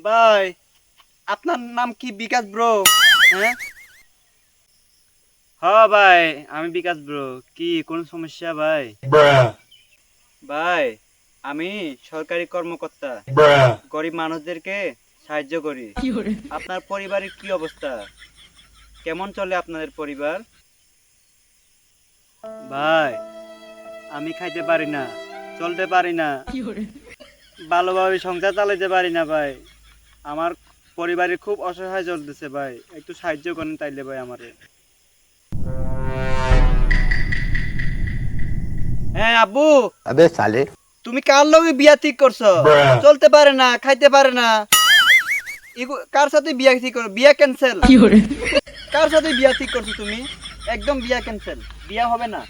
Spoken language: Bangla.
ভাই আপনার নাম কি বিকাশ ব্রো? হ্যাঁ হ্যাঁ ভাই আমি বিকাশ ব্রো। কি কোন সমস্যা ভাই? ভাই আমি সরকারি কর্মকর্তা, গরিব মানুষদেরকে সাহায্য করি। আপনার পরিবারের কি অবস্থা? কেমন চলে আপনাদের পরিবার? ভাই আমি খাইতে পারি না, চলতে পারি না, ভালোভাবে সংসার চালাতে পারি না ভাই। আমার পরিবারে খুব অসহায় চলতেছে ভাই, একটু সাহায্য করেন তাইলে ভাই আমারে। হ্যাঁ আব্বু। अबे साले। তুমি কার লগে বিয়া ঠিক করছো? চলতে পারে না, খাইতে পারে না, কার সাথে বিয়া ঠিক করো? বিয়া ক্যান্সেল। কার সাথে বিয়া ঠিক করছো তুমি? একদম বিয়া ক্যান্সেল, বিয়া হবে না।